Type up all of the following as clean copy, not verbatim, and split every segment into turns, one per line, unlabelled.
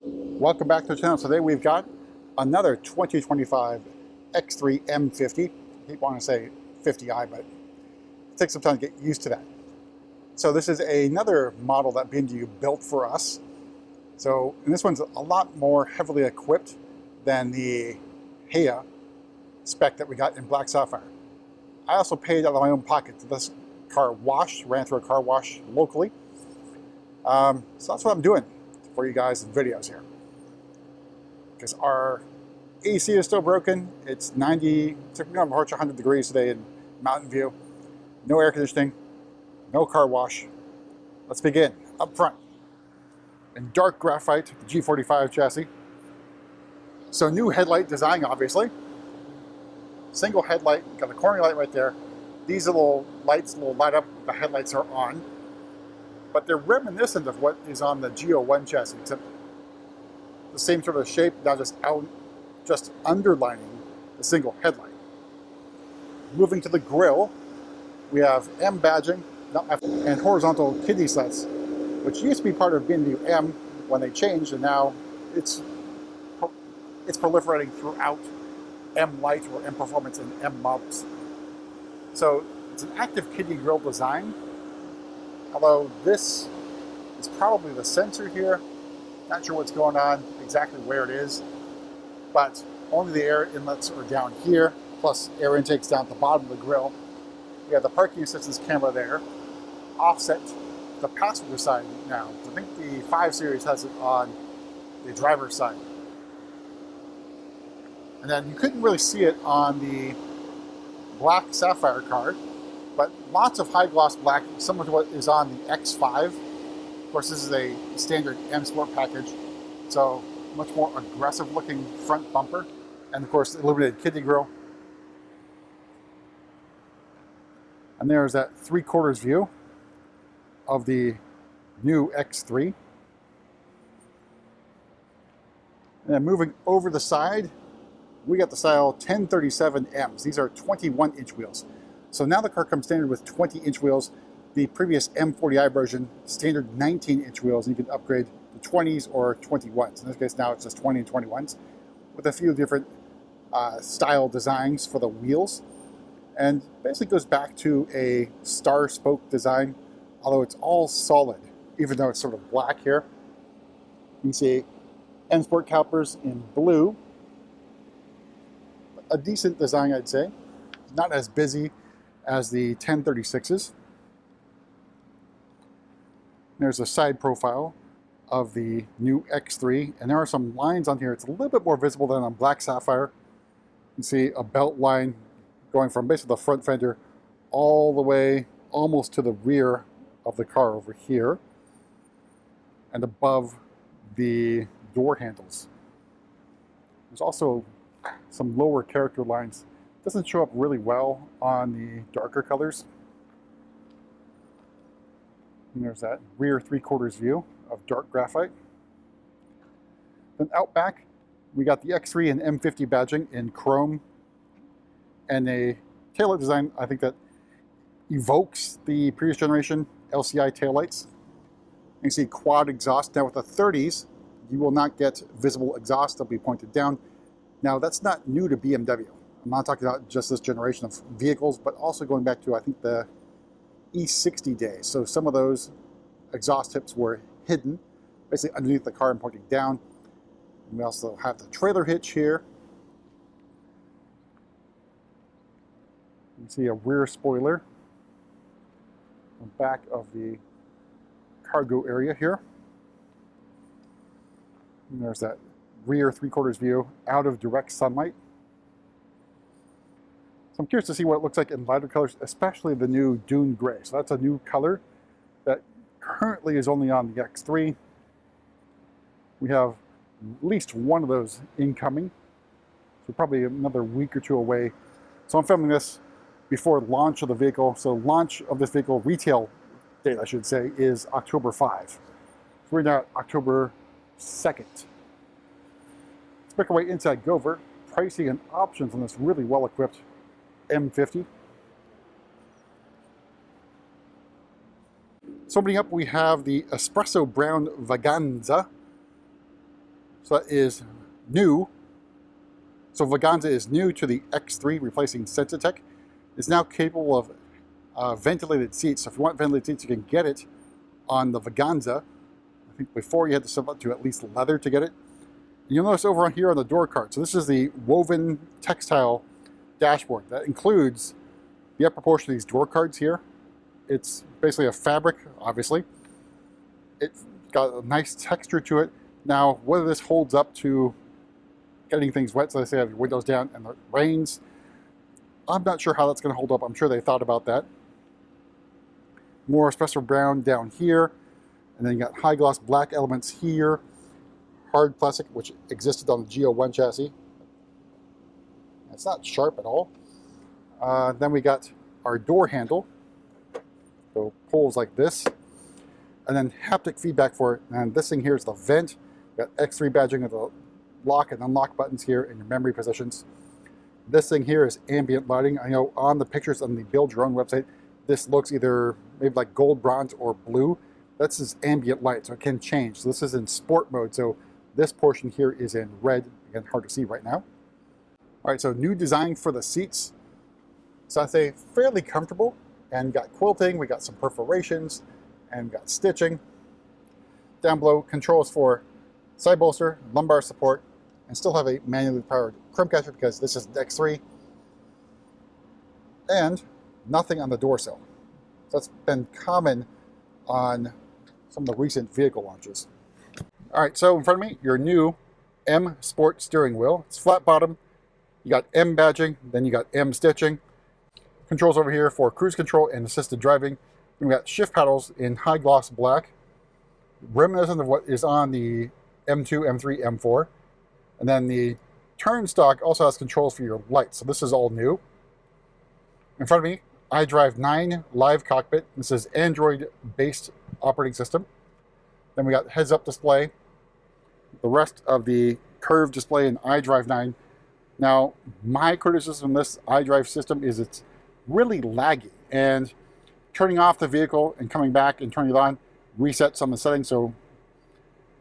Welcome back to the channel. Today we've got another 2025 X3 M50. I keep wanting to say 50i, but it takes some time to get used to that. So this is another model that BMW built for us. So, and this one's a lot more heavily equipped than the Heya spec that we got in Black Sapphire. I also paid out of my own pocket. This car ran through a car wash locally. So that's what I'm doing for you guys in videos here. Because our AC is still broken. It's 90, it's going to approach 100 degrees today in Mountain View. No air conditioning, no car wash. Let's begin. Up front, in Dark Graphite, the G45 chassis. So new headlight design, obviously. Single headlight, got a corner light right there. These little lights will light up, the headlights are on. But they're reminiscent of what is on the G01 chassis, except the same sort of shape, now just underlining the single headlight. Moving to the grille, we have M badging and horizontal kidney slats, which used to be part of BMW M when they changed, and now it's proliferating throughout M Lite or M Performance and M models. So it's an active kidney grille design, although this is probably the sensor here. Not sure what's going on, exactly where it is, but only the air inlets are down here, plus air intakes down at the bottom of the grille. We have the parking assistance camera there, offset the passenger side now. I think the 5 Series has it on the driver's side. And then you couldn't really see it on the Black Sapphire car, but lots of high gloss black, similar to what is on the X5. Of course, this is a standard M Sport package, so much more aggressive looking front bumper, and of course, illuminated kidney grille. And there's that 3/4 view of the new X3. And then moving over the side, we got the style 1037Ms. These are 21-inch wheels. So now the car comes standard with 20-inch wheels. The previous M40i version, standard 19-inch wheels, and you can upgrade to 20s or 21s. In this case, now it's just 20 and 21s, with a few different style designs for the wheels. And basically goes back to a star spoke design, although it's all solid, even though it's sort of black here. You can see M Sport calipers in blue. A decent design, I'd say. Not as busy as the 1036s. There's a side profile of the new X3, and there are some lines on here. It's a little bit more visible than on Black Sapphire. You can see a belt line going from basically the front fender all the way almost to the rear of the car over here and above the door handles. There's also some lower character lines. It doesn't show up really well on the darker colors. And there's that rear 3/4 view of Dark Graphite. Then out back, we got the X3 and M50 badging in chrome and a taillight design, I think, that evokes the previous generation LCI taillights. You can see quad exhaust. Now with the 30s, you will not get visible exhaust. They'll be pointed down. Now that's not new to BMW. I'm not talking about just this generation of vehicles, but also going back to, I think, the E60 days. So some of those exhaust tips were hidden, basically underneath the car and pointing down. And we also have the trailer hitch here. You can see a rear spoiler on the back of the cargo area here. And there's that rear 3/4 view out of direct sunlight. So I'm curious to see what it looks like in lighter colors, especially the new Dune Gray. So that's a new color that currently is only on the X3. We have at least one of those incoming. So probably another week or two away. So I'm filming this before launch of the vehicle. So launch of this vehicle, retail date I should say, is October 5. So we're now at October 2nd. Let's make our way inside, go over pricing and options on this really well-equipped M50. So opening up, we have the Espresso Brown Vaganza. So that is new. So Vaganza is new to the X3, replacing Sensitech. It's now capable of ventilated seats. So if you want ventilated seats, you can get it on the Vaganza. I think before you had to step up to at least leather to get it. You'll notice over on here on the door card. So this is the woven textile dashboard. That includes the upper portion of these door cards here. It's basically a fabric, obviously. It's got a nice texture to it. Now, whether this holds up to getting things wet, so they say have your windows down and it rains, I'm not sure how that's going to hold up. I'm sure they thought about that. More espresso brown down here. And then you got high gloss black elements here. Hard plastic, which existed on the G01 chassis. It's not sharp at all. Then we got our door handle. So pulls like this. And then haptic feedback for it. And this thing here is the vent. You got X3 badging of the lock and unlock buttons here in your memory positions. This thing here is ambient lighting. I know on the pictures on the Build Your Own website, this looks either maybe like gold, bronze, or blue. That's just ambient light, so it can change. So this is in sport mode. So this portion here is in red. Again, hard to see right now. All right, so new design for the seats. So I'd say fairly comfortable, and got quilting. We got some perforations, and got stitching. Down below, controls for side bolster, lumbar support, and still have a manually powered crimp catcher because this is the X3. And nothing on the door sill. So that's been common on some of the recent vehicle launches. All right, so in front of me, your new M Sport steering wheel. It's flat bottom. You got M badging, then you got M stitching. Controls over here for cruise control and assisted driving. We got shift paddles in high gloss black, reminiscent of what is on the M2, M3, M4. And then the turn stock also has controls for your lights. So this is all new. In front of me, iDrive 9 live cockpit. This is Android-based operating system. Then we got heads-up display. The rest of the curved display in iDrive 9. Now, my criticism of this iDrive system is it's really laggy. And turning off the vehicle and coming back and turning it on reset some of the settings. So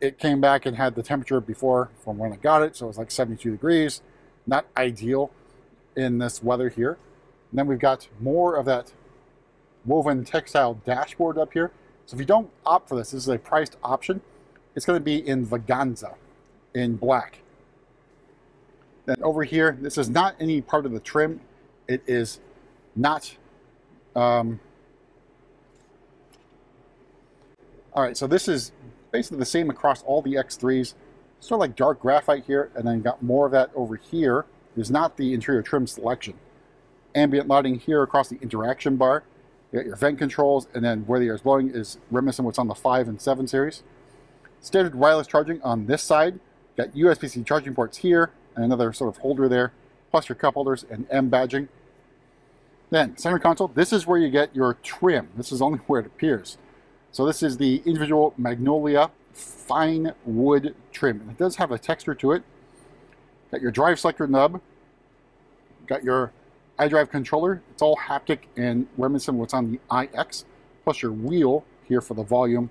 it came back and had the temperature before from when I got it. So it was like 72 degrees. Not ideal in this weather here. And then we've got more of that woven textile dashboard up here. So if you don't opt for this, this is a priced option. It's going to be in Vaganza in black. Then over here, this is not any part of the trim. It is not. All right, so this is basically the same across all the X3s. Sort of like dark graphite here, and then you got more of that over here. Is not the interior trim selection. Ambient lighting here across the interaction bar. You got your vent controls, and then where the air is blowing is reminiscent of what's on the 5 and 7 series. Standard wireless charging on this side. You got USB-C charging ports here, and another sort of holder there, plus your cup holders and M badging. Then, center console, this is where you get your trim. This is only where it appears. So this is the individual Magnolia fine wood trim. And it does have a texture to it. Got your drive selector nub. Got your iDrive controller. It's all haptic and reminiscent of what's on the iX, plus your wheel here for the volume.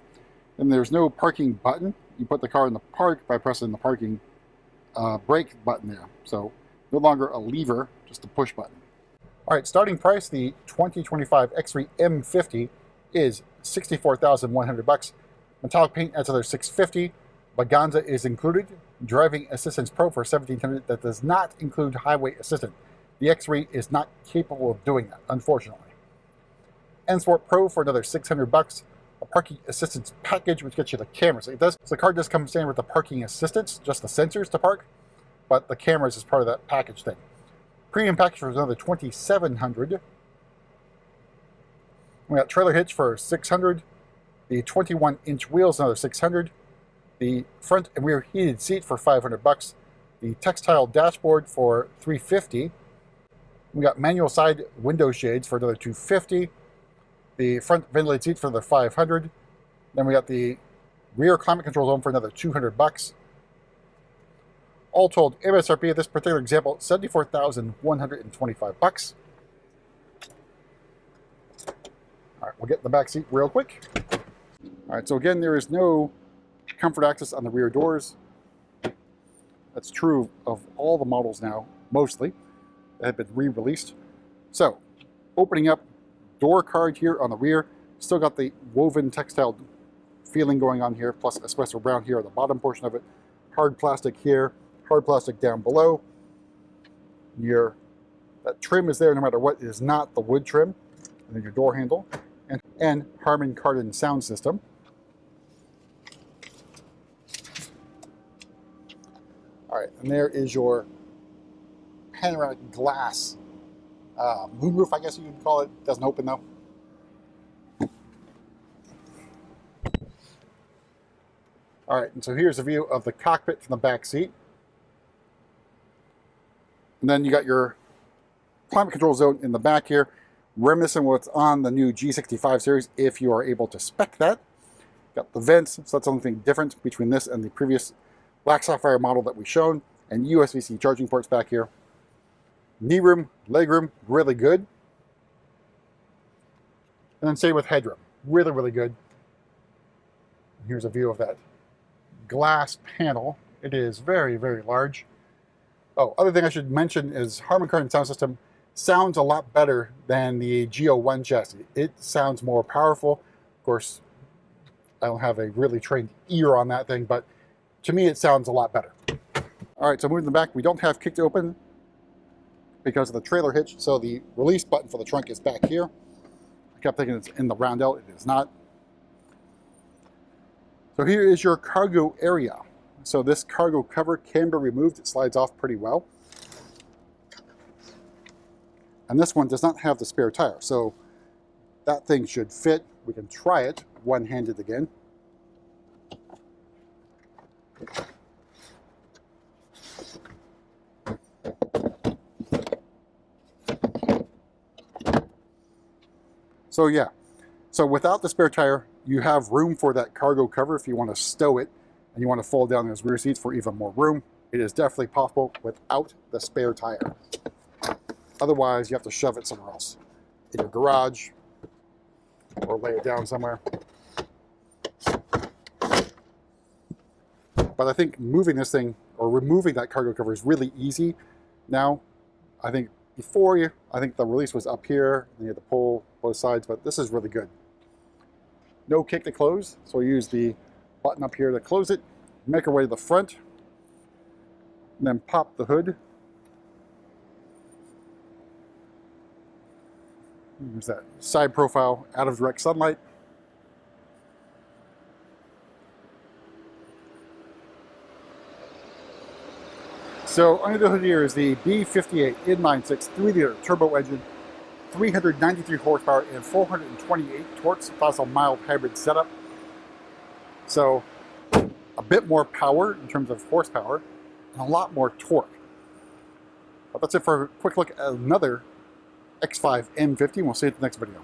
And there's no parking button. You put the car in the park by pressing the parking brake button there. So no longer a lever, just a push button. All right, starting price, the 2025 X3 M50 is $64,100. Metallic paint adds another $650. Vaganza is included. Driving Assistance Pro for $1,700. That does not include Highway Assistant. The X3 is not capable of doing that, unfortunately. N Sport Pro for another $600. A parking assistance package, which gets you the camera. So the car does come standard with the parking assistance, just the sensors to park, but the cameras is part of that package thing. Premium package for another $2,700. We got trailer hitch for $600. The 21-inch wheels, another $600. The front and rear heated seat for $500. The textile dashboard for $350. We got manual side window shades for another $250. The front ventilated seat for another $500. Then we got the rear climate control zone for another $200. All told, MSRP of this particular example, $74,125. All right, we'll get in the back seat real quick. All right, so again, there is no comfort access on the rear doors. That's true of all the models now, mostly, that have been re-released. So, opening up, door card here on the rear, still got the woven textile feeling going on here, plus espresso brown here on the bottom portion of it. Hard plastic here, hard plastic down below. That trim is there no matter what. It is not the wood trim. And then your door handle and Harman Kardon sound system. All right, and there is your panoramic glass moonroof, I guess you could call it. Doesn't open though. All right, and so here's a view of the cockpit from the back seat. And then you got your climate control zone in the back here, reminiscent of what's on the new G45 series, if you are able to spec that. Got the vents, so that's the only thing different between this and the previous black sapphire model that we've shown, and USB-C charging ports back here. Knee room, leg room, really good. And then same with headroom, really, really good. Here's a view of that glass panel. It is very, very large. Oh, other thing I should mention is Harman Kardon sound system sounds a lot better than the G01 chassis. It sounds more powerful. Of course, I don't have a really trained ear on that thing, but to me it sounds a lot better. All right, so moving to the back, we don't have kick to open because of the trailer hitch, so the release button for the trunk is back here. I kept thinking it's in the roundel, it is not. So here is your cargo area. So this cargo cover can be removed. It slides off pretty well. And this one does not have the spare tire. So that thing should fit. We can try it one-handed again. So yeah, so without the spare tire, you have room for that cargo cover if you want to stow it and you want to fold down those rear seats for even more room. It is definitely possible without the spare tire. Otherwise, you have to shove it somewhere else, in your garage or lay it down somewhere. But I think moving this thing or removing that cargo cover is really easy now. I think before I think the release was up here, and you had to pull both sides, but this is really good. No kick to close, so use the button up here to close it, make our way to the front, and then pop the hood. There's that side profile out of direct sunlight. So under the hood here is the B58 inline-six 3-liter turbo engine, 393 horsepower and 428 torques, plus a mild hybrid setup. So a bit more power in terms of horsepower and a lot more torque. But that's it for a quick look at another X5 M50. We'll see you at the next video.